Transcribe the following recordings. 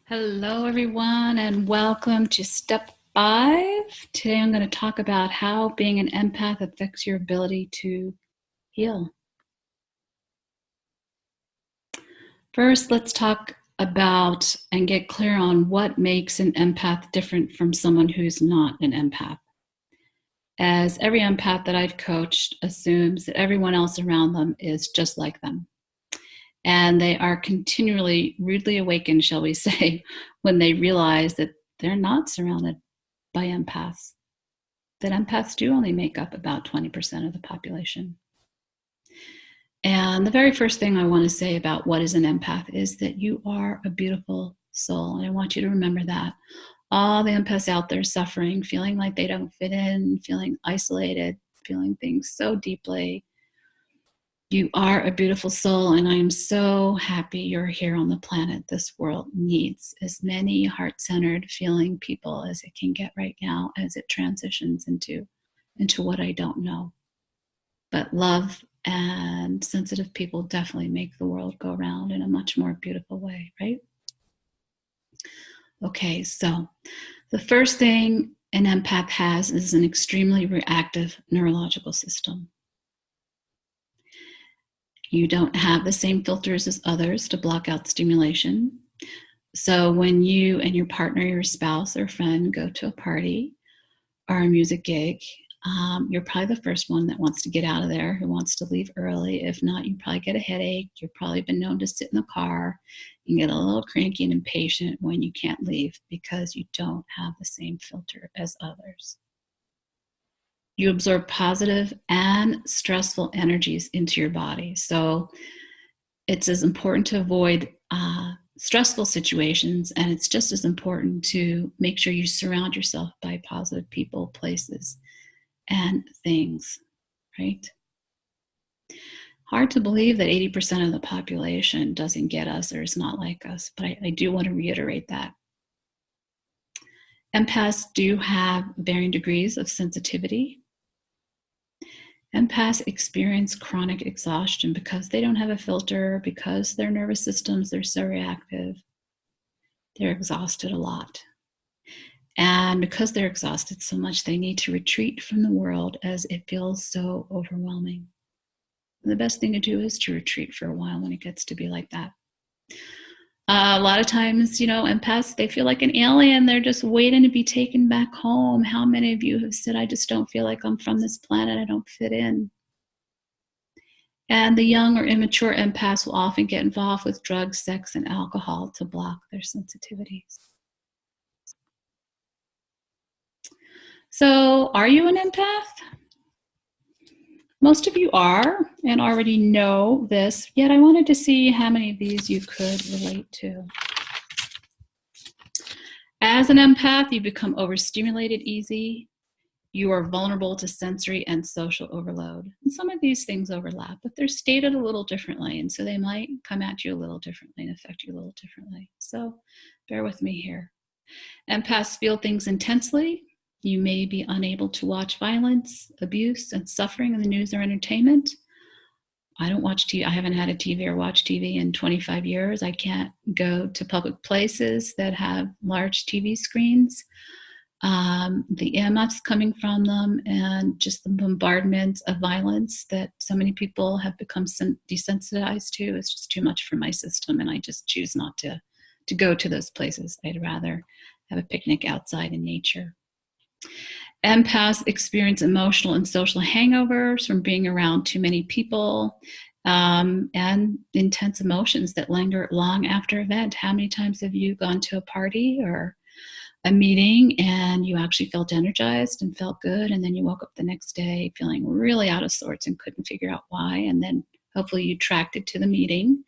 Hello, everyone, and welcome to Step 5. Today I'm going to talk about how being an empath affects your ability to heal. First, let's talk about and get clear on what makes an empath different from someone who's not an empath. As every empath that I've coached assumes that everyone else around them is just like them. And they are continually rudely awakened, shall we say, when they realize that they're not surrounded by empaths, that empaths do only make up about 20% of the population. And the very first thing I want to say about what is an empath is that you are a beautiful soul. And I want you to remember that. All the empaths out there suffering, feeling like they don't fit in, feeling isolated, feeling things so deeply. You are a beautiful soul, and I am so happy you're here on the planet. This world needs as many heart-centered feeling people as it can get right now as it transitions into what I don't know. But love and sensitive people definitely make the world go round in a much more beautiful way, right? Okay, so the first thing an empath has is an extremely reactive neurological system. You don't have the same filters as others to block out stimulation. So when you and your partner, your spouse or friend go to a party or a music gig, you're probably the first one that wants to get out of there, who wants to leave early. If not, you probably get a headache. You've probably been known to sit in the car and get a little cranky and impatient when you can't leave because you don't have the same filter as others. You absorb positive and stressful energies into your body. So it's as important to avoid stressful situations, and it's just as important to make sure you surround yourself by positive people, places, and things, right? Hard to believe that 80% of the population doesn't get us or is not like us, but I do want to reiterate that. Empaths do have varying degrees of sensitivity. Empaths experience chronic exhaustion because they don't have a filter, because their nervous systems, they're so reactive. They're exhausted a lot. And because they're exhausted so much, they need to retreat from the world as it feels so overwhelming. And the best thing to do is to retreat for a while when it gets to be like that. A lot of times, empaths, they feel like an alien. They're just waiting to be taken back home. How many of you have said, I just don't feel like I'm from this planet. I don't fit in. And the young or immature empaths will often get involved with drugs, sex, and alcohol to block their sensitivities. So, are you an empath? Most of you are and already know this, yet I wanted to see how many of these you could relate to. As an empath, you become overstimulated easy. You are vulnerable to sensory and social overload. And some of these things overlap, but they're stated a little differently, and so they might come at you a little differently and affect you a little differently. So bear with me here. Empaths feel things intensely. You may be unable to watch violence, abuse, and suffering in the news or entertainment. I don't watch TV. I haven't had a TV or watched TV in 25 years. I can't go to public places that have large TV screens. The EMFs coming from them and just the bombardment of violence that so many people have become desensitized to is just too much for my system, and I just choose not to go to those places. I'd rather have a picnic outside in nature. Empaths experience emotional and social hangovers from being around too many people, and intense emotions that linger long after event. How many times have you gone to a party or a meeting and you actually felt energized and felt good, and then you woke up the next day feeling really out of sorts and couldn't figure out why, and then hopefully you tracked it to the meeting?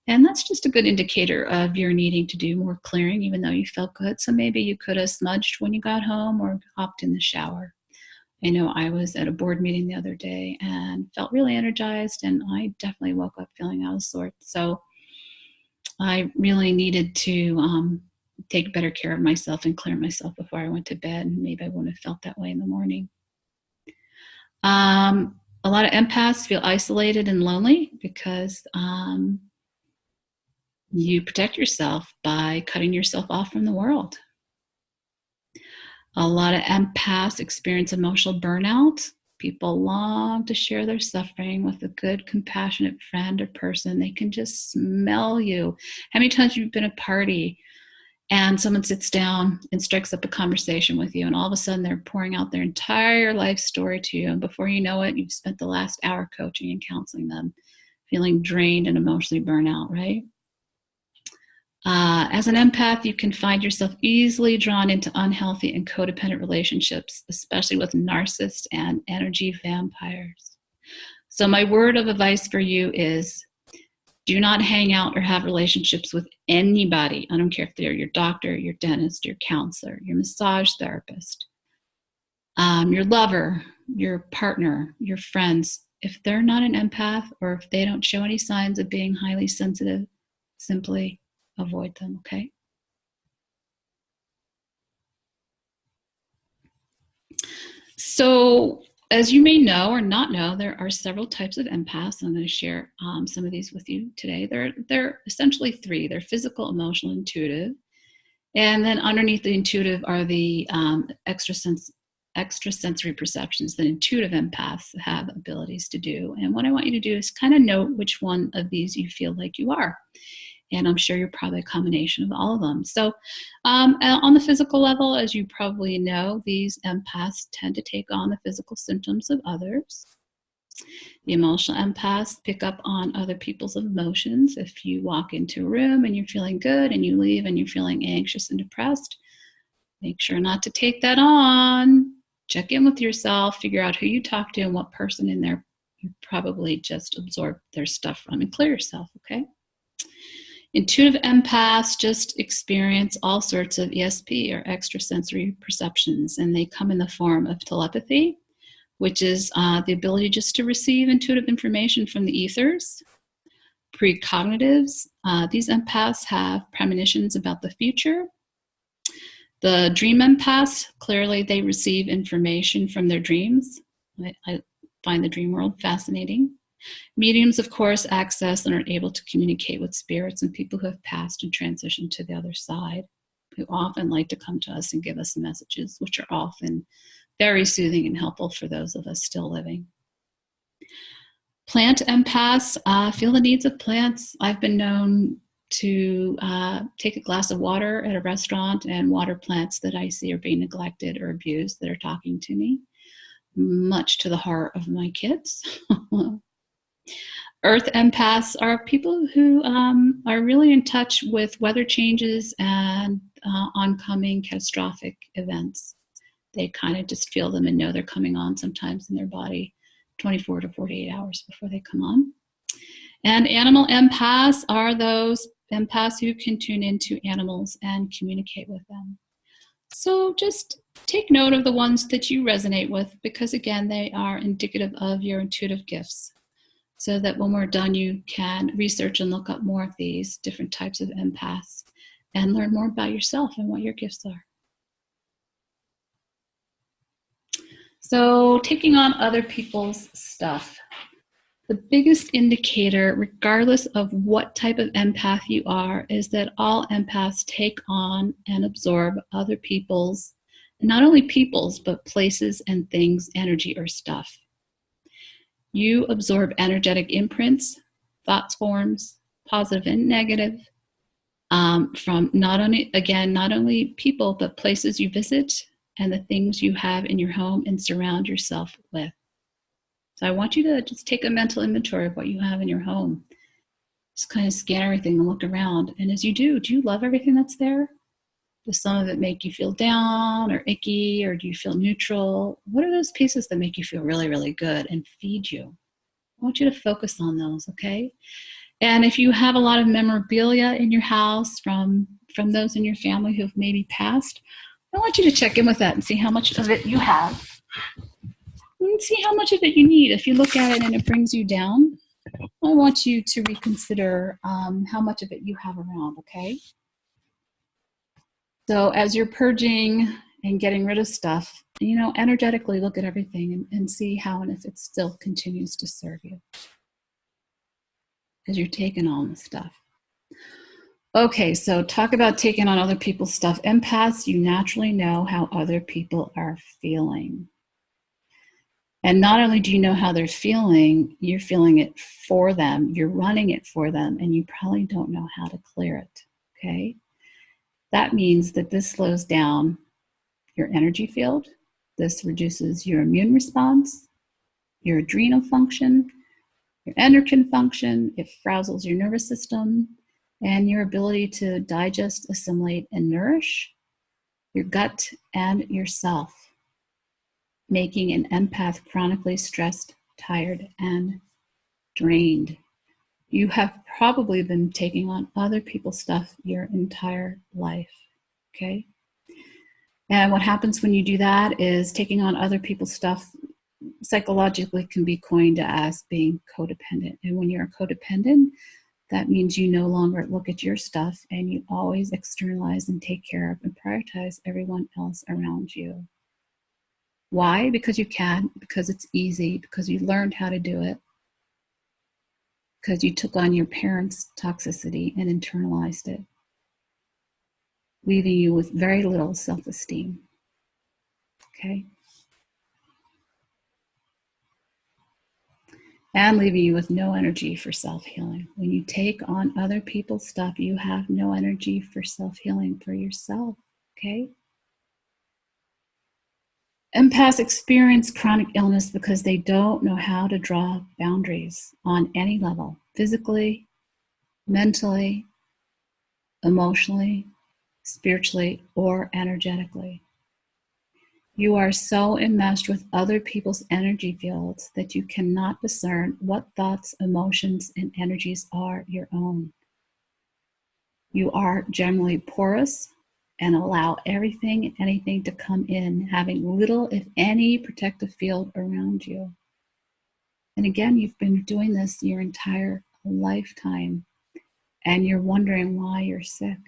And that's just a good indicator of your needing to do more clearing, even though you felt good. So maybe you could have smudged when you got home or hopped in the shower. I know I was at a board meeting the other day and felt really energized, and I definitely woke up feeling out of sorts. So I really needed to take better care of myself and clear myself before I went to bed, and maybe I wouldn't have felt that way in the morning. A lot of empaths feel isolated and lonely because You protect yourself by cutting yourself off from the world. A lot of empaths experience emotional burnout. People long to share their suffering with a good, compassionate friend or person. They can just smell you. How many times you've been at a party and someone sits down and strikes up a conversation with you, and all of a sudden they're pouring out their entire life story to you, and before you know it, you've spent the last hour coaching and counseling them, feeling drained and emotionally burnt out, right? As an empath, you can find yourself easily drawn into unhealthy and codependent relationships, especially with narcissists and energy vampires. So my word of advice for you is, do not hang out or have relationships with anybody. I don't care if they're your doctor, your dentist, your counselor, your massage therapist, your lover, your partner, your friends. If they're not an empath or if they don't show any signs of being highly sensitive, simply avoid them, okay? So, as you may know or not know, there are several types of empaths. I'm going to share some of these with you today. They're essentially three. They're physical, emotional, intuitive. And then underneath the intuitive are the extrasensory perceptions that intuitive empaths have abilities to do. And what I want you to do is kind of note which one of these you feel like you are. And I'm sure you're probably a combination of all of them. So on the physical level, as you probably know, these empaths tend to take on the physical symptoms of others. The emotional empaths pick up on other people's emotions. If you walk into a room and you're feeling good and you leave and you're feeling anxious and depressed, make sure not to take that on. Check in with yourself, figure out who you talk to and what person in there you probably just absorbed their stuff from, and clear yourself, okay? Intuitive empaths just experience all sorts of ESP or extrasensory perceptions, and they come in the form of telepathy, which is the ability just to receive intuitive information from the ethers. Precognitives, these empaths have premonitions about the future. The dream empaths, clearly they receive information from their dreams. I find the dream world fascinating. Mediums, of course, access and are able to communicate with spirits and people who have passed and transitioned to the other side, who often like to come to us and give us messages, which are often very soothing and helpful for those of us still living. Plant empaths feel the needs of plants. I've been known to take a glass of water at a restaurant and water plants that I see are being neglected or abused that are talking to me, much to the horror of my kids. Earth empaths are people who are really in touch with weather changes and oncoming catastrophic events. They kind of just feel them and know they're coming on sometimes in their body 24 to 48 hours before they come on. And animal empaths are those empaths who can tune into animals and communicate with them. So just take note of the ones that you resonate with, because again, they are indicative of your intuitive gifts, so that when we're done, you can research and look up more of these different types of empaths and learn more about yourself and what your gifts are. So taking on other people's stuff. The biggest indicator, regardless of what type of empath you are, is that all empaths take on and absorb other people's, not only people's, but places and things, energy or stuff. You absorb energetic imprints, thought forms, positive and negative, from not only people, but places you visit and the things you have in your home and surround yourself with. So I want you to just take a mental inventory of what you have in your home. Just kind of scan everything and look around. And as you do you love everything that's there? Does some of it make you feel down or icky, or do you feel neutral? What are those pieces that make you feel really, really good and feed you? I want you to focus on those, okay? And if you have a lot of memorabilia in your house from those in your family who have maybe passed, I want you to check in with that and see how much of it you have. And see how much of it you need. If you look at it and it brings you down, I want you to reconsider how much of it you have around, okay? So as you're purging and getting rid of stuff, energetically look at everything and see how and if it still continues to serve you as you're taking on the stuff. Okay, so talk about taking on other people's stuff. Empaths, you naturally know how other people are feeling. And not only do you know how they're feeling, you're feeling it for them, you're running it for them, and you probably don't know how to clear it. Okay? That means that this slows down your energy field. This reduces your immune response, your adrenal function, your endocrine function. It frazzles your nervous system and your ability to digest, assimilate, and nourish your gut and yourself, making an empath chronically stressed, tired, and drained. You have probably been taking on other people's stuff your entire life, okay? And what happens when you do that is taking on other people's stuff psychologically can be coined as being codependent. And when you're codependent, that means you no longer look at your stuff and you always externalize and take care of and prioritize everyone else around you. Why? Because you can, because it's easy, because you learned how to do it, because you took on your parents' toxicity and internalized it, leaving you with very little self-esteem. Okay? And leaving you with no energy for self-healing. When you take on other people's stuff, you have no energy for self-healing for yourself. Okay? Empaths experience chronic illness because they don't know how to draw boundaries on any level, physically, mentally, emotionally, spiritually, or energetically. You are so enmeshed with other people's energy fields that you cannot discern what thoughts, emotions, and energies are your own. You are generally porous and allow everything and anything to come in, having little, if any, protective field around you. And again, you've been doing this your entire lifetime, and you're wondering why you're sick.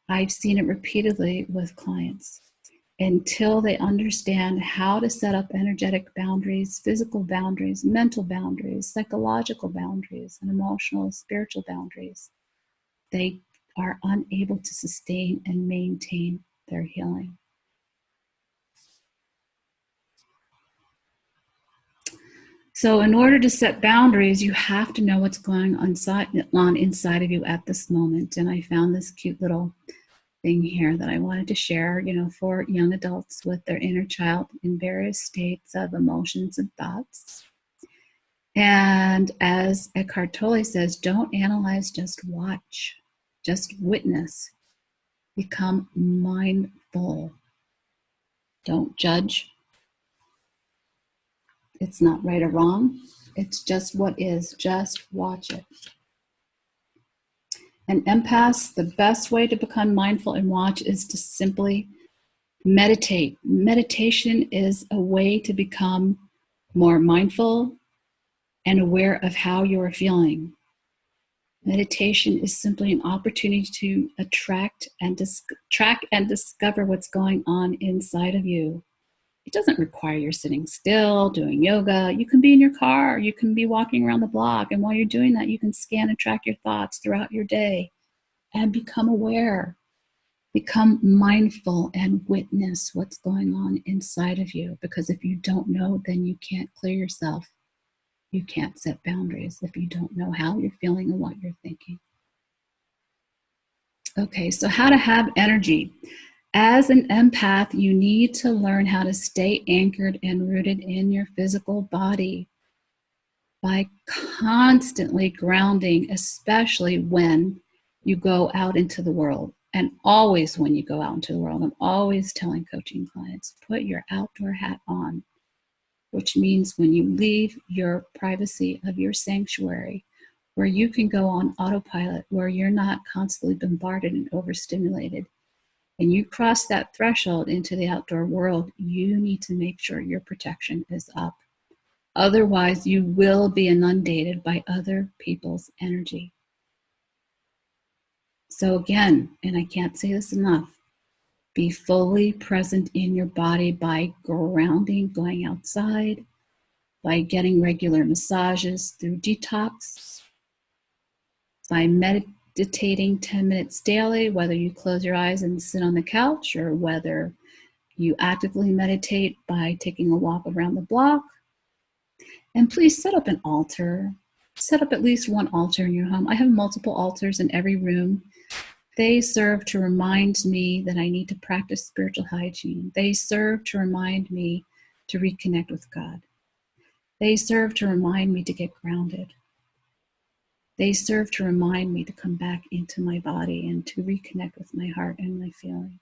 I've seen it repeatedly with clients. Until they understand how to set up energetic boundaries, physical boundaries, mental boundaries, psychological boundaries, and emotional, spiritual boundaries, they are unable to sustain and maintain their healing. So in order to set boundaries, you have to know what's going on inside of you at this moment. And I found this cute little thing here that I wanted to share, for young adults with their inner child in various states of emotions and thoughts. And as Eckhart Tolle says, don't analyze, just watch, just witness, become mindful. Don't judge. It's not right or wrong. It's just what is. Just watch it. And empaths, the best way to become mindful and watch is to simply meditate. Meditation is a way to become more mindful and aware of how you're feeling. Meditation is simply an opportunity to track and discover what's going on inside of you. It doesn't require you're sitting still, doing yoga. You can be in your car, you can be walking around the block, and while you're doing that, you can scan and track your thoughts throughout your day and become aware. Become mindful and witness what's going on inside of you, because if you don't know, then you can't clear yourself. You can't set boundaries if you don't know how you're feeling and what you're thinking. Okay, so how to have energy. As an empath, you need to learn how to stay anchored and rooted in your physical body by constantly grounding, especially when you go out into the world. And always when you go out into the world, I'm always telling coaching clients, put your outdoor hat on, which means when you leave your privacy of your sanctuary, where you can go on autopilot, where you're not constantly bombarded and overstimulated, and you cross that threshold into the outdoor world, you need to make sure your protection is up. Otherwise, you will be inundated by other people's energy. So again, and I can't say this enough, be fully present in your body by grounding, going outside, by getting regular massages through detox, by meditating 10 minutes daily, whether you close your eyes and sit on the couch or whether you actively meditate by taking a walk around the block. And please set up an altar. Set up at least one altar in your home. I have multiple altars in every room. They serve to remind me that I need to practice spiritual hygiene. They serve to remind me to reconnect with God. They serve to remind me to get grounded. They serve to remind me to come back into my body and to reconnect with my heart and my feeling.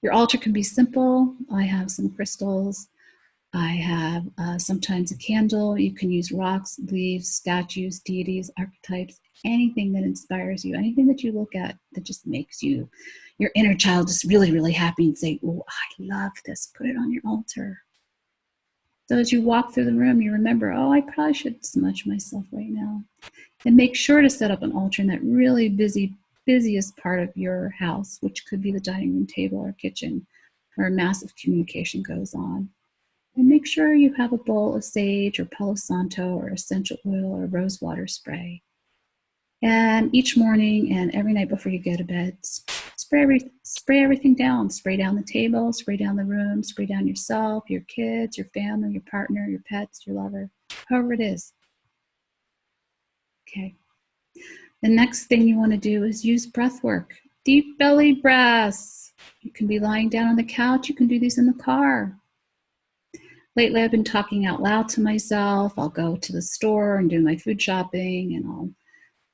Your altar can be simple. I have some crystals. I have sometimes a candle. You can use rocks, leaves, statues, deities, archetypes, anything that inspires you, anything that you look at that just makes you, your inner child, just really, really happy and say, oh, I love this. Put it on your altar. So as you walk through the room, you remember, oh, I probably should smudge myself right now. And make sure to set up an altar in that really busiest part of your house, which could be the dining room table or kitchen, where massive communication goes on. And make sure you have a bowl of sage or Palo Santo or essential oil or rose water spray. And each morning and every night before you go to bed, spray everything down. Spray down the table, spray down the room, spray down yourself, your kids, your family, your partner, your pets, your lover, however it is. Okay. The next thing you want to do is use breath work. Deep belly breaths. You can be lying down on the couch. You can do these in the car. Lately, I've been talking out loud to myself. I'll go to the store and do my food shopping, and I'll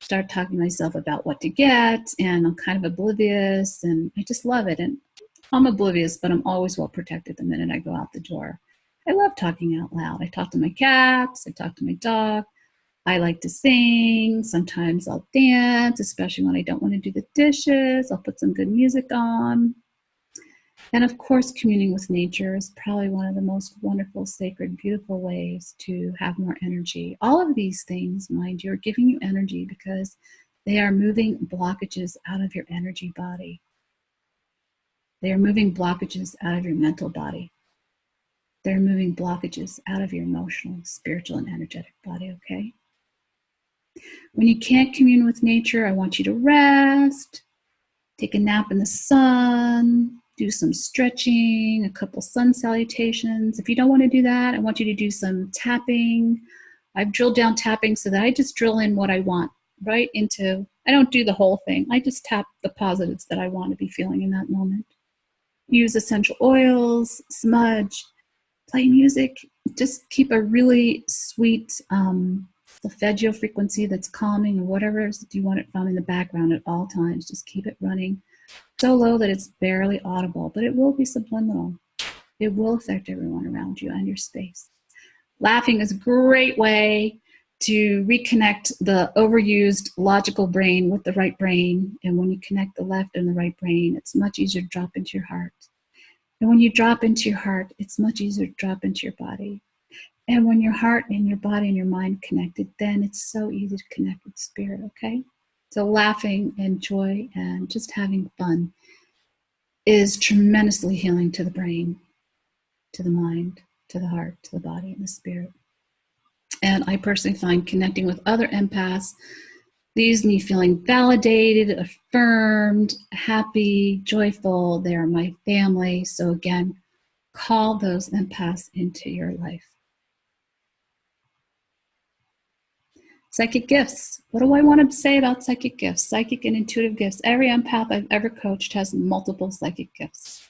start talking to myself about what to get, and I'm kind of oblivious, and I just love it. And I'm oblivious, but I'm always well protected the minute I go out the door. I love talking out loud. I talk to my cats. I talk to my dog. I like to sing. Sometimes I'll dance, especially when I don't want to do the dishes. I'll put some good music on. And of course, communing with nature is probably one of the most wonderful, sacred, beautiful ways to have more energy. All of these things, mind you, are giving you energy because they are moving blockages out of your energy body. They are moving blockages out of your mental body. They're moving blockages out of your emotional, spiritual, and energetic body, okay? When you can't commune with nature, I want you to rest, take a nap in the sun, do some stretching, a couple sun salutations. If you don't want to do that, I want you to do some tapping. I've drilled down tapping so that I just drill in what I want right into, I don't do the whole thing. I just tap the positives that I want to be feeling in that moment. Use essential oils, smudge, play music. Just keep a really sweet solfeggio frequency that's calming or whatever you want it from in the background at all times. Just keep it running so low that it's barely audible, but it will be subliminal. It will affect everyone around you and your space. Laughing is a great way to reconnect the overused logical brain with the right brain. And when you connect the left and the right brain, it's much easier to drop into your heart. And when you drop into your heart, it's much easier to drop into your body. And when your heart and your body and your mind connected, then it's so easy to connect with spirit, okay? So laughing and joy and just having fun is tremendously healing to the brain, to the mind, to the heart, to the body, and the spirit. And I personally find connecting with other empaths leaves me feeling validated, affirmed, happy, joyful. They are my family. So again, call those empaths into your life. Psychic gifts. What do I want to say about psychic gifts? Psychic and intuitive gifts. Every empath I've ever coached has multiple psychic gifts.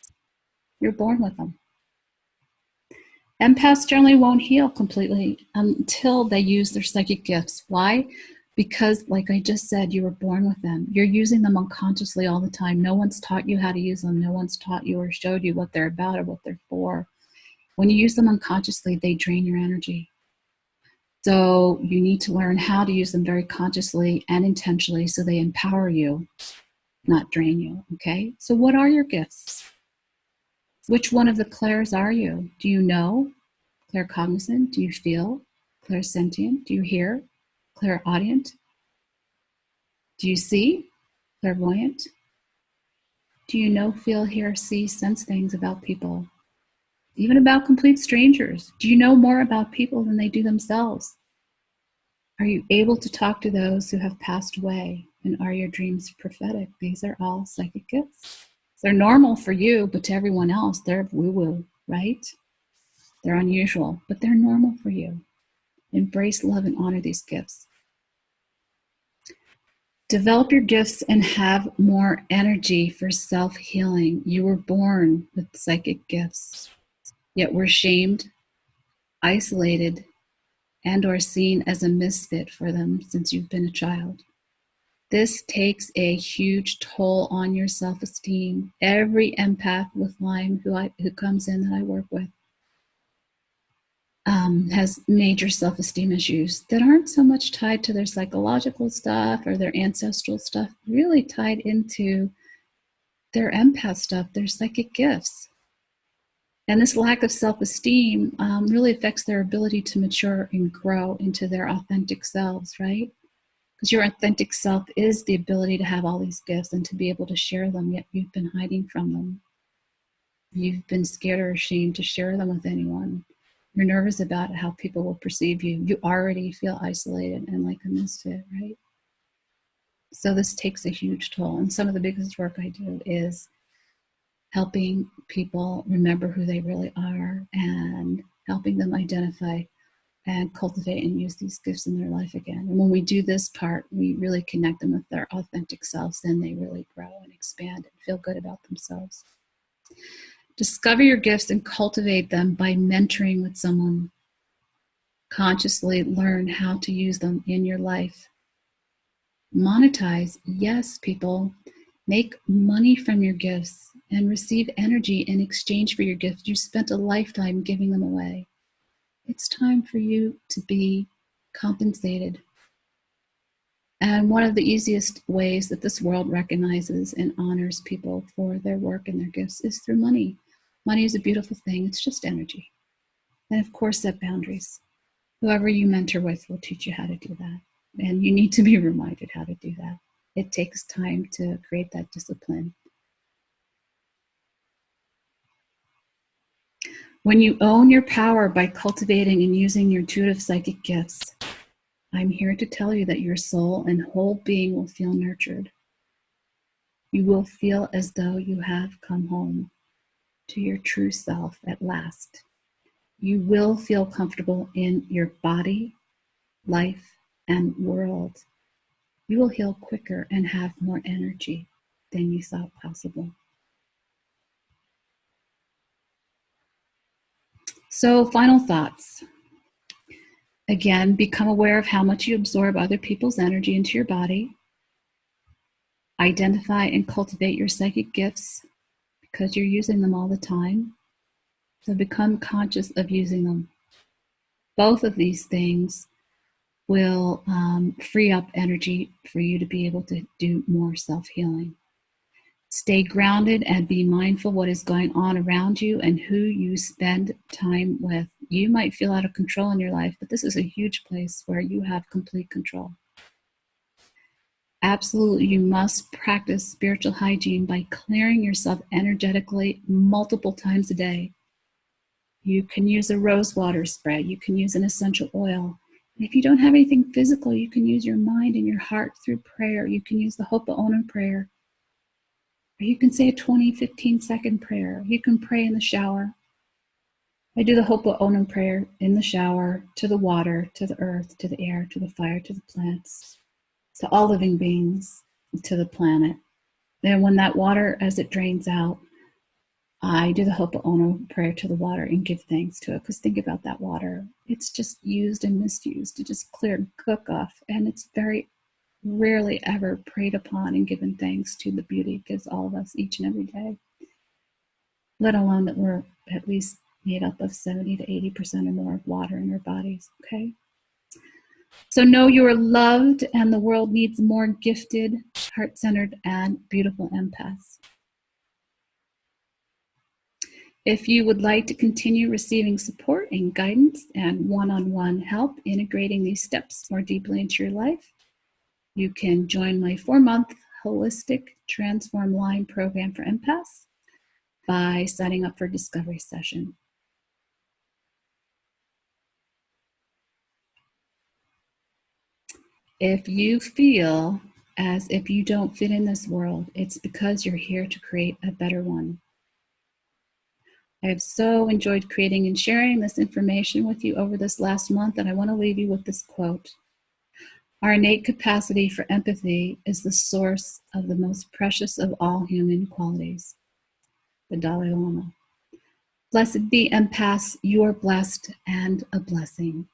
You're born with them. Empaths generally won't heal completely until they use their psychic gifts. Why? Because, like I just said, you were born with them. You're using them unconsciously all the time. No one's taught you how to use them. No one's taught you or showed you what they're about or what they're for. When you use them unconsciously, they drain your energy. So you need to learn how to use them very consciously and intentionally so they empower you, not drain you, okay? So what are your gifts? Which one of the clairs are you? Do you know? Claircognizant? Do you feel? Clairsentient? Do you hear? Clairaudient? Do you see? Clairvoyant? Do you know, feel, hear, see, sense things about people? Even about complete strangers? Do you know more about people than they do themselves? Are you able to talk to those who have passed away? And are your dreams prophetic? These are all psychic gifts. They're normal for you, but to everyone else, they're woo-woo, right? They're unusual, but they're normal for you. Embrace, love, and honor these gifts. Develop your gifts and have more energy for self-healing. You were born with psychic gifts, yet we're shamed, isolated, and or seen as a misfit for them since you've been a child. This takes a huge toll on your self-esteem. Every empath with Lyme who comes in that I work with has major self-esteem issues that aren't so much tied to their psychological stuff or their ancestral stuff, really tied into their empath stuff, their psychic gifts. And this lack of self-esteem really affects their ability to mature and grow into their authentic selves, right? Because your authentic self is the ability to have all these gifts and to be able to share them, yet you've been hiding from them. You've been scared or ashamed to share them with anyone. You're nervous about how people will perceive you. You already feel isolated and like a misfit, right? So this takes a huge toll. And some of the biggest work I do is helping people remember who they really are and helping them identify and cultivate and use these gifts in their life again. And when we do this part, we really connect them with their authentic selves, then they really grow and expand and feel good about themselves. Discover your gifts and cultivate them by mentoring with someone. Consciously learn how to use them in your life. Monetize, yes, people. Make money from your gifts and receive energy in exchange for your gifts. You spent a lifetime giving them away. It's time for you to be compensated. And one of the easiest ways that this world recognizes and honors people for their work and their gifts is through money. Money is a beautiful thing. It's just energy. And of course, set boundaries. Whoever you mentor with will teach you how to do that. And you need to be reminded how to do that. It takes time to create that discipline. When you own your power by cultivating and using your intuitive psychic gifts, I'm here to tell you that your soul and whole being will feel nurtured. You will feel as though you have come home to your true self at last. You will feel comfortable in your body, life, and world. You will heal quicker and have more energy than you thought possible. So, final thoughts. Again, become aware of how much you absorb other people's energy into your body. Identify and cultivate your psychic gifts because you're using them all the time. So become conscious of using them. Both of these things will free up energy for you to be able to do more self-healing. Stay grounded and be mindful what is going on around you and who you spend time with. You might feel out of control in your life, but this is a huge place where you have complete control. Absolutely, you must practice spiritual hygiene by clearing yourself energetically multiple times a day. You can use a rose water spray. You can use an essential oil. And if you don't have anything physical, you can use your mind and your heart through prayer. You can use the Ho'oponopono prayer. Or you can say a 20, 15-second prayer. You can pray in the shower. I do the Ho'oponopono prayer in the shower, to the water, to the earth, to the air, to the fire, to the plants, to all living beings, to the planet. Then when that water, as it drains out, I do the Ho'oponopono prayer to the water and give thanks to it. Because think about that water. It's just used and misused to just clear and cook off. And it's very rarely ever prayed upon and given thanks to the beauty it gives all of us each and every day. Let alone that we're at least made up of 70 to 80% or more of water in our bodies, okay? So know you are loved and the world needs more gifted, heart-centered, and beautiful empaths. If you would like to continue receiving support and guidance and one-on-one help integrating these steps more deeply into your life, you can join my 4-month Holistic Transform Lyme program for empaths by signing up for a discovery session. If you feel as if you don't fit in this world, it's because you're here to create a better one. I have so enjoyed creating and sharing this information with you over this last month, and I want to leave you with this quote. Our innate capacity for empathy is the source of the most precious of all human qualities. The Dalai Lama. Blessed be empaths, you are blessed and a blessing.